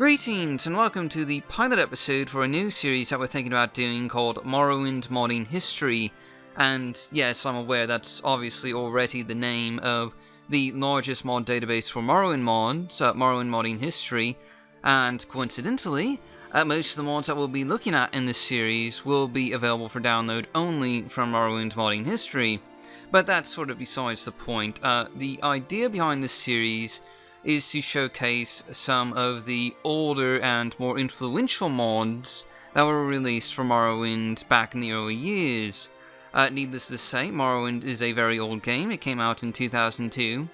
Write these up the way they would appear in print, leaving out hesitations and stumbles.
Greetings and welcome to the pilot episode for a new series that we're thinking about doing called Morrowind Modding History. And yes, I'm aware that's obviously already the name of the largest mod database for Morrowind mods, Morrowind Modding History, and coincidentally, most of the mods that we'll be looking at in this series will be available for download only from Morrowind Modding History. But that's sort of besides the point. The idea behind this series is to showcase some of the older and more influential mods that were released for Morrowind back in the early years. Needless to say, Morrowind is a very old game. It came out in 2002.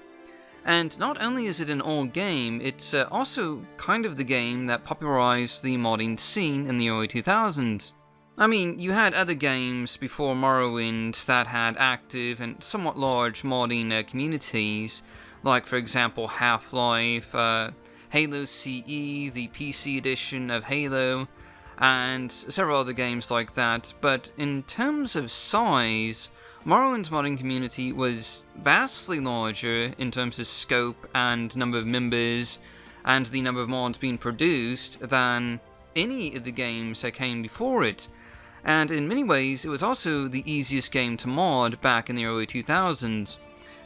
And not only is it an old game, it's also kind of the game that popularized the modding scene in the early 2000s. I mean, you had other games before Morrowind that had active and somewhat large modding communities, like for example Half-Life, Halo CE, the PC edition of Halo, and several other games like that. But in terms of size, Morrowind's modding community was vastly larger in terms of scope and number of members and the number of mods being produced than any of the games that came before it. And in many ways, it was also the easiest game to mod back in the early 2000s.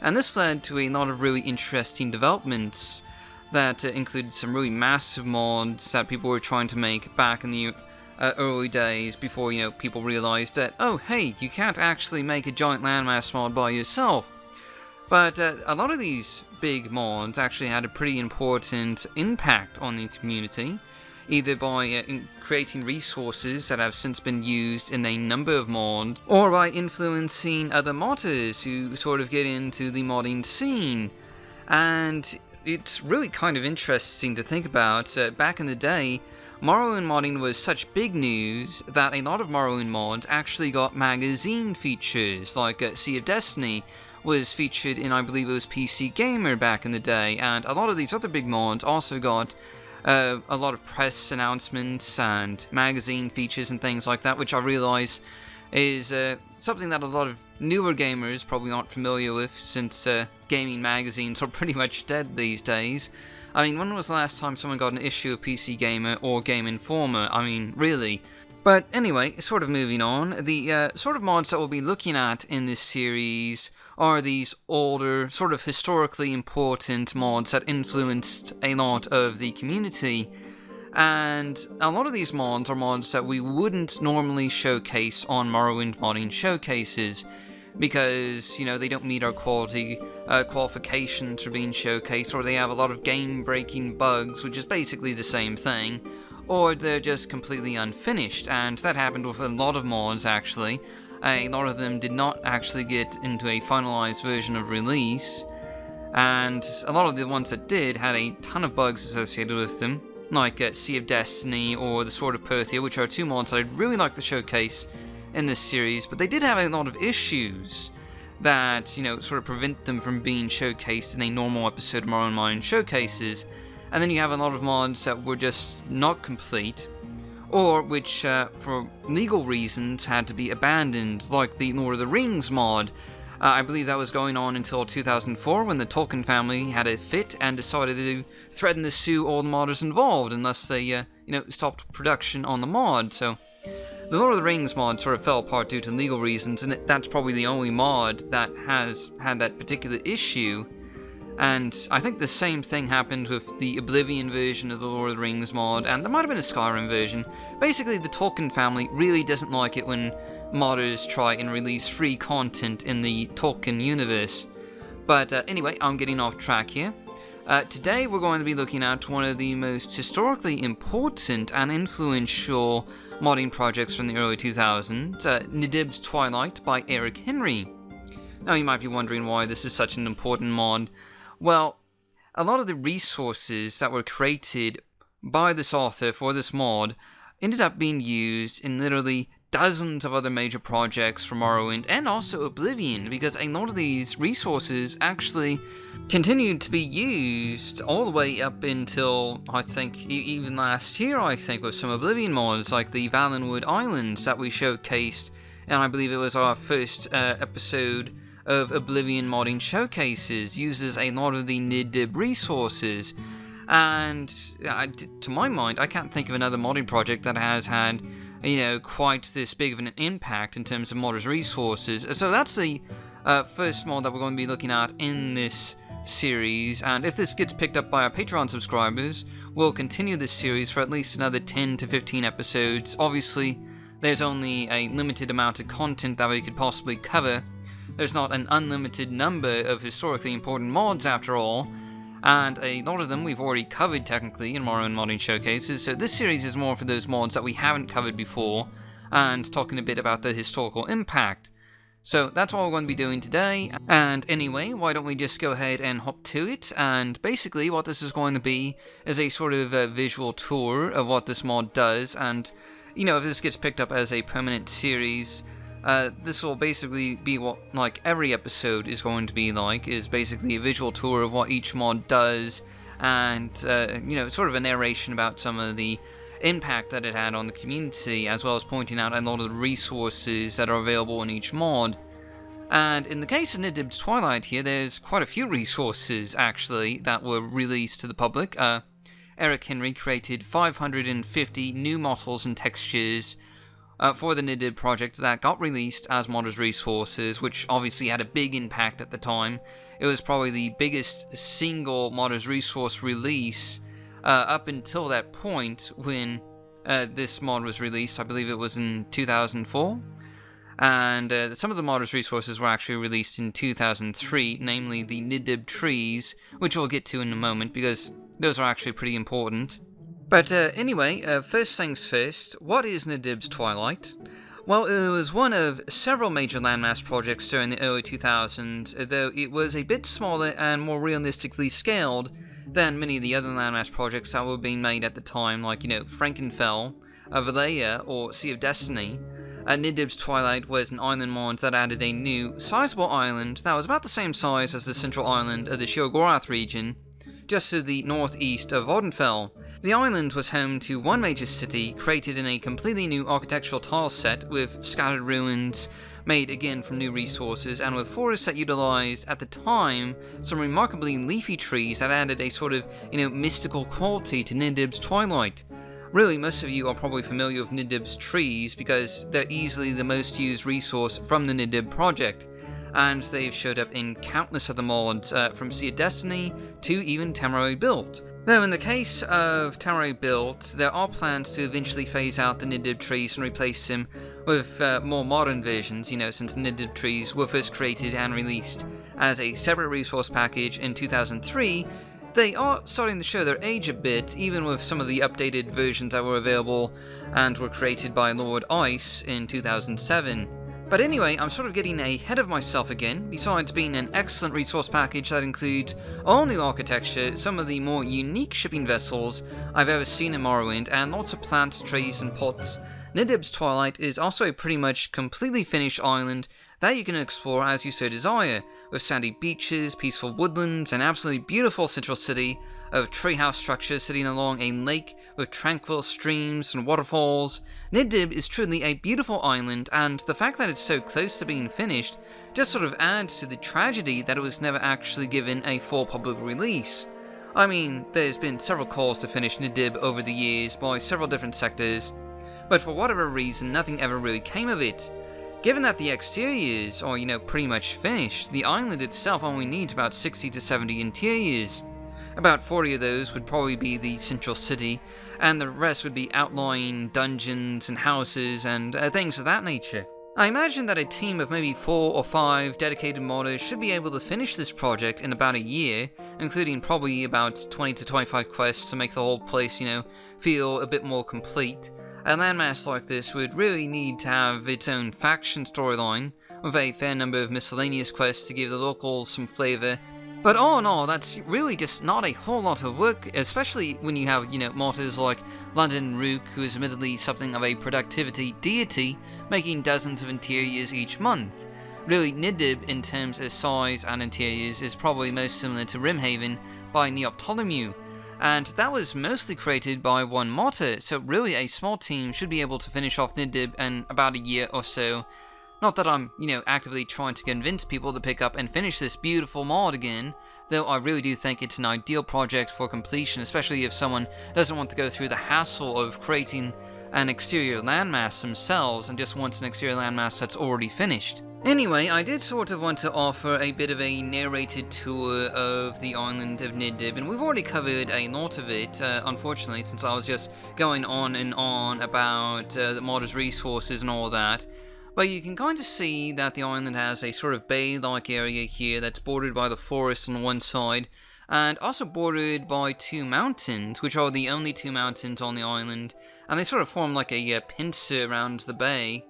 And this led to a lot of really interesting developments that included some really massive mods that people were trying to make back in the early days before, people realized that, oh, hey, you can't actually make a giant landmass mod by yourself. But a lot of these big mods actually had a pretty important impact on the community, either by creating resources that have since been used in a number of mods, or by influencing other modders who sort of get into the modding scene. And it's really kind of interesting to think about. Back in the day, Morrowind modding was such big news that a lot of Morrowind mods actually got magazine features, like Sea of Destiny was featured in, I believe it was PC Gamer back in the day, and a lot of these other big mods also got a lot of press announcements and magazine features and things like that, which I realize is something that a lot of newer gamers probably aren't familiar with, since gaming magazines are pretty much dead these days. I mean, when was the last time someone got an issue of PC Gamer or Game Informer? I mean, really. But anyway, sort of moving on, the sort of mods that we'll be looking at in this series are these older, sort of historically important mods that influenced a lot of the community. And a lot of these mods are mods that we wouldn't normally showcase on Morrowind modding showcases, because, they don't meet our qualifications for being showcased, or they have a lot of game-breaking bugs, which is basically the same thing, or they're just completely unfinished, and that happened with a lot of mods, actually. A lot of them did not actually get into a finalized version of release, and a lot of the ones that did had a ton of bugs associated with them, like Sea of Destiny or the Sword of Perthia, which are two mods that I'd really like to showcase in this series, but they did have a lot of issues that, sort of prevent them from being showcased in a normal episode of Morrowind Modding Showcases. And then you have a lot of mods that were just not complete, or which, for legal reasons, had to be abandoned, like the Lord of the Rings mod. I believe that was going on until 2004, when the Tolkien family had a fit and decided to threaten to sue all the modders involved unless they, stopped production on the mod. So the Lord of the Rings mod sort of fell apart due to legal reasons, and that's probably the only mod that has had that particular issue. And I think the same thing happened with the Oblivion version of the Lord of the Rings mod, and there might have been a Skyrim version. Basically, the Tolkien family really doesn't like it when modders try and release free content in the Tolkien universe. But anyway, I'm getting off track here. Today we're going to be looking at one of the most historically important and influential modding projects from the early 2000s, NDibs Twilight by Eric Henry. Now you might be wondering why this is such an important mod. Well, a lot of the resources that were created by this author for this mod ended up being used in literally dozens of other major projects from Morrowind and also Oblivion, because a lot of these resources actually continued to be used all the way up until, I think, even last year, with some Oblivion mods, like the Valenwood Isles that we showcased, and I believe it was our first episode of Oblivion modding showcases, uses a lot of the NDib resources. And to my mind, I can't think of another modding project that has had, quite this big of an impact in terms of modders' resources. So that's the first mod that we're going to be looking at in this series, and if this gets picked up by our Patreon subscribers, we'll continue this series for at least another 10 to 15 episodes. Obviously, there's only a limited amount of content that we could possibly cover. There's not an unlimited number of historically important mods after all, and a lot of them we've already covered technically in Morrowind modding showcases, so this series is more for those mods that we haven't covered before, and talking a bit about the historical impact. So that's what we're going to be doing today, and anyway, why don't we just go ahead and hop to it. And basically what this is going to be is a sort of a visual tour of what this mod does, and if this gets picked up as a permanent series, this will basically be what every episode is going to be like, is basically a visual tour of what each mod does, and sort of a narration about some of the impact that it had on the community, as well as pointing out a lot of the resources that are available in each mod. And in the case of NDibs Twilight here, there's quite a few resources actually that were released to the public. Eric Henry created 550 new models and textures for the NDib project that got released as modders resources, which obviously had a big impact at the time. It was probably the biggest single modders resource release up until that point when this mod was released. I believe it was in 2004. And some of the modders resources were actually released in 2003, namely the NDib trees, which we'll get to in a moment because those are actually pretty important. But anyway, first things first, what is NDibs Twilight? Well, it was one of several major landmass projects during the early 2000s, though it was a bit smaller and more realistically scaled than many of the other landmass projects that were being made at the time, like, Frankenfell, Valleia, or Sea of Destiny. NDibs Twilight was an island mod that added a new, sizable island that was about the same size as the central island of the Sheogorath region, just to the northeast of Vardenfell. The island was home to one major city, created in a completely new architectural tile set, with scattered ruins made again from new resources, and with forests that utilized, at the time, some remarkably leafy trees that added a sort of, mystical quality to NDibs Twilight. Really, most of you are probably familiar with NDibs trees because they're easily the most used resource from the NDib project, and they've showed up in countless other mods, from Sea of Destiny to even Tamriel Rebuilt. Though in the case of Tamriel Rebuilt, there are plans to eventually phase out the NDib trees and replace them with more modern versions, since the NDib trees were first created and released as a separate resource package in 2003, they are starting to show their age a bit, even with some of the updated versions that were available and were created by Lord Ice in 2007. But anyway, I'm sort of getting ahead of myself again. Besides being an excellent resource package that includes all new architecture, some of the more unique shipping vessels I've ever seen in Morrowind, and lots of plants, trees, and pots, NDibs Twilight is also a pretty much completely finished island that you can explore as you so desire, with sandy beaches, peaceful woodlands, an absolutely beautiful central city of treehouse structures sitting along a lake with tranquil streams and waterfalls. NDib is truly a beautiful island, and the fact that it's so close to being finished just sort of adds to the tragedy that it was never actually given a full public release. I mean, there's been several calls to finish NDib over the years by several different sectors, but for whatever reason, nothing ever really came of it. Given that the exteriors are, pretty much finished, the island itself only needs about 60 to 70 interiors. About 40 of those would probably be the central city, and the rest would be outlying dungeons and houses and things of that nature. I imagine that a team of maybe 4 or 5 dedicated modders should be able to finish this project in about a year, including probably about 20 to 25 quests to make the whole place, feel a bit more complete. A landmass like this would really need to have its own faction storyline, with a fair number of miscellaneous quests to give the locals some flavor. But all in all, that's really just not a whole lot of work, especially when you have, modders like London Rook, who is admittedly something of a productivity deity, making dozens of interiors each month. Really, NDib, in terms of size and interiors, is probably most similar to Rimhaven by Neoptolemy, and that was mostly created by one modder, so really a small team should be able to finish off NDib in about a year or so. Not that I'm, actively trying to convince people to pick up and finish this beautiful mod again, though I really do think it's an ideal project for completion, especially if someone doesn't want to go through the hassle of creating an exterior landmass themselves and just wants an exterior landmass that's already finished. Anyway, I did sort of want to offer a bit of a narrated tour of the island of Nidib, and we've already covered a lot of it, unfortunately, since I was just going on and on about the modder's resources and all that. But you can kind of see that the island has a sort of bay-like area here that's bordered by the forest on one side, and also bordered by two mountains, which are the only two mountains on the island, and they sort of form like a pincer around the bay.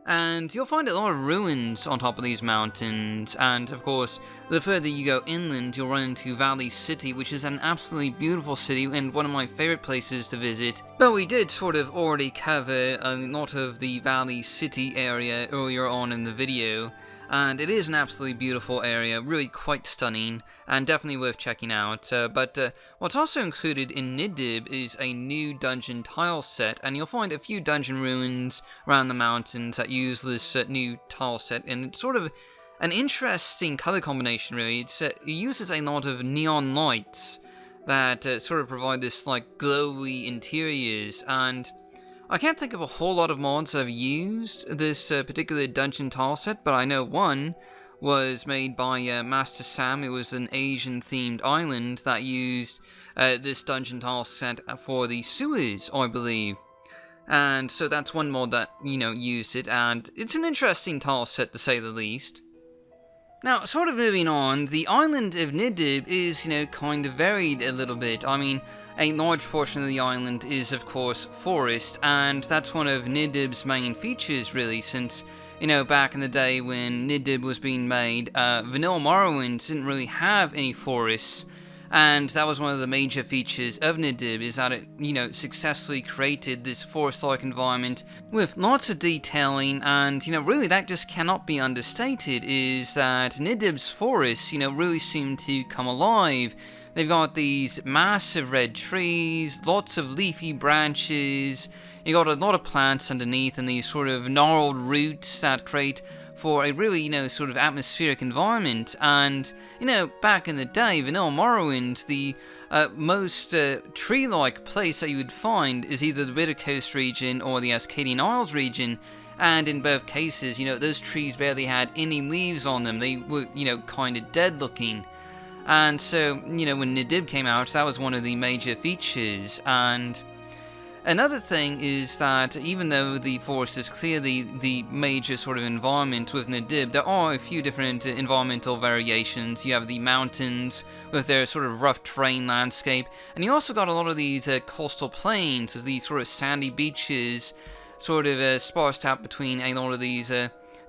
And you'll find a lot of ruins on top of these mountains, and of course, the further you go inland, you'll run into Valley City, which is an absolutely beautiful city and one of my favorite places to visit. But we did sort of already cover a lot of the Valley City area earlier on in the video, and it is an absolutely beautiful area, really quite stunning, and definitely worth checking out. But what's also included in Nidib is a new dungeon tile set, and you'll find a few dungeon ruins around the mountains that use this new tile set, and it's sort of an interesting color combination, really. It uses a lot of neon lights that sort of provide this like glowy interiors, and I can't think of a whole lot of mods that have used this particular dungeon tile set, but I know one was made by Master Sam. It was an Asian-themed island that used this dungeon tile set for the sewers, I believe. And so that's one mod that, used it, and it's an interesting tile set to say the least. Now, sort of moving on, the island of Nidib is, kind of varied a little bit. I mean, a large portion of the island is, of course, forest, and that's one of Nidib's main features, really, since, back in the day when Nidib was being made, Vanilla Morrowind didn't really have any forests, and that was one of the major features of Nidib, is that it, successfully created this forest-like environment with lots of detailing, and, really that just cannot be understated, is that Nidib's forests, really seem to come alive. They've got these massive red trees, lots of leafy branches, you got a lot of plants underneath and these sort of gnarled roots that create for a really, sort of atmospheric environment. And, back in the day, Vanilla Morrowind, the most tree-like place that you would find is either the Bitter Coast region or the Ascadian Isles region. And in both cases, those trees barely had any leaves on them. They were, kind of dead looking. And so, when Nidib came out, that was one of the major features. And another thing is that even though the forest is clearly the major sort of environment with Nidib, there are a few different environmental variations. You have the mountains with their sort of rough terrain landscape, and you also got a lot of these coastal plains, with these sort of sandy beaches sort of sparsed out between a lot of these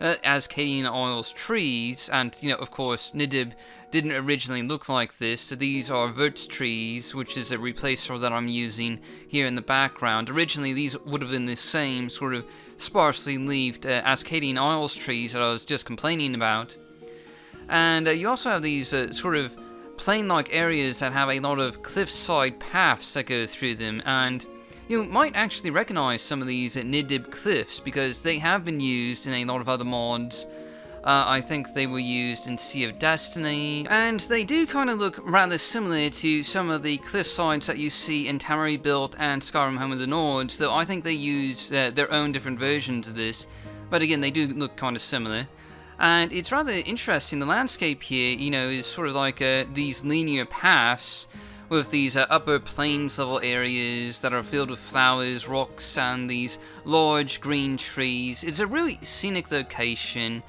Ascadian Isles trees. And, of course, Nidib didn't originally look like this. So these are Verts trees, which is a replacer that I'm using here in the background. Originally, these would have been the same sort of sparsely leaved Ascadian Isles trees that I was just complaining about. And you also have these sort of plain-like areas that have a lot of cliffside paths that go through them, and you might actually recognize some of these Nidib cliffs because they have been used in a lot of other mods. I think they were used in Sea of Destiny, and they do kind of look rather similar to some of the cliff sides that you see in Tamriel Rebuilt and Skyrim Home of the Nords, though I think they use their own different versions of this, but again, they do look kind of similar. And it's rather interesting, the landscape here, is sort of like these linear paths with these upper plains level areas that are filled with flowers, rocks, and these large green trees. It's a really scenic location,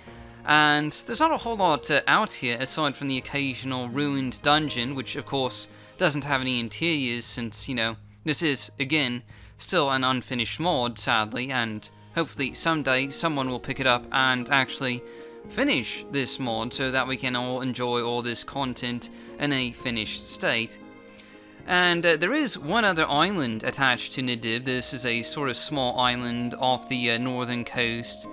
and there's not a whole lot out here aside from the occasional ruined dungeon, which of course doesn't have any interiors since, this is, again, still an unfinished mod, sadly, and hopefully someday someone will pick it up and actually finish this mod so that we can all enjoy all this content in a finished state. And there is one other island attached to Nidib. This is a sort of small island off the northern coast,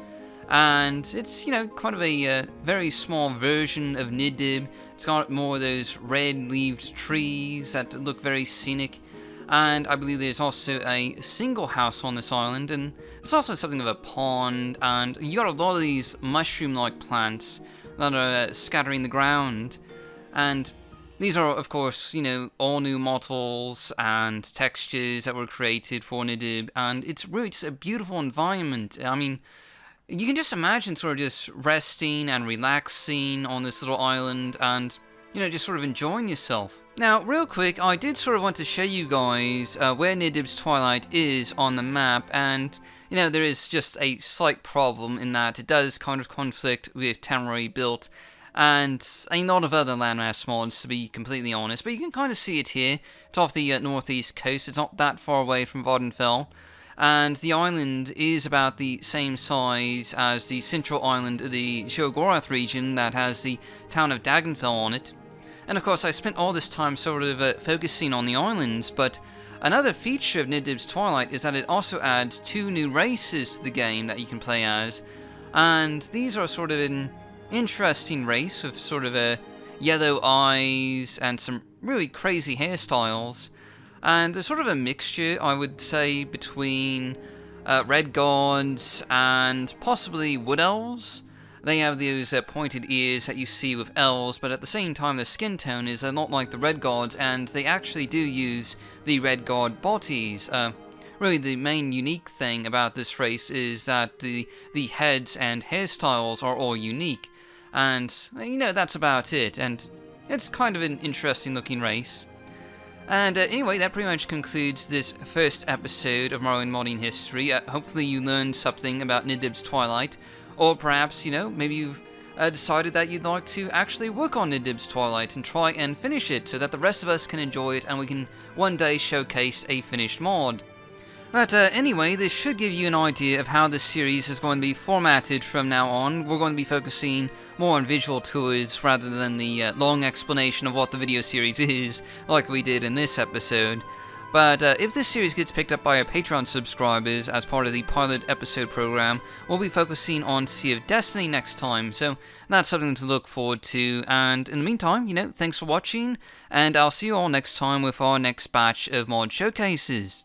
and it's, kind of a very small version of Nidib. It's got more of those red-leaved trees that look very scenic, and I believe there's also a single house on this island, and it's also something of a pond, and you got a lot of these mushroom-like plants that are scattering the ground. And these are, of course, all new models and textures that were created for NDib, and it's really just a beautiful environment. I mean, you can just imagine sort of just resting and relaxing on this little island and, just sort of enjoying yourself. Now, real quick, I did sort of want to show you guys where NDibs Twilight is on the map, and, there is just a slight problem in that it does kind of conflict with Tamriel Rebuilt and a lot of other landmass mods, to be completely honest, but you can kind of see it here. It's off the northeast coast. It's not that far away from Vardenfell, and the island is about the same size as the central island of the Sheogorath region that has the town of Dagonfell on it. And of course, I spent all this time sort of focusing on the islands, but another feature of NDibs Twilight is that it also adds 2 new races to the game that you can play as, and these are sort of an interesting race with sort of yellow eyes and some really crazy hairstyles, and there's sort of a mixture, I would say, between red gods and possibly wood elves. They have those pointed ears that you see with elves, but at the same time their skin tone is a lot like the red gods, and they actually do use the red god bodies. Really, the main unique thing about this race is that the heads and hairstyles are all unique. And, that's about it, and it's kind of an interesting looking race. And anyway, that pretty much concludes this first episode of Morrowind Modding History. Hopefully you learned something about NDibs Twilight, or perhaps, maybe you've decided that you'd like to actually work on NDibs Twilight and try and finish it so that the rest of us can enjoy it and we can one day showcase a finished mod. But anyway, this should give you an idea of how this series is going to be formatted from now on. We're going to be focusing more on visual tours rather than the long explanation of what the video series is, like we did in this episode. But if this series gets picked up by our Patreon subscribers as part of the pilot episode program, we'll be focusing on Sea of Destiny next time, so that's something to look forward to. And in the meantime, thanks for watching, and I'll see you all next time with our next batch of mod showcases.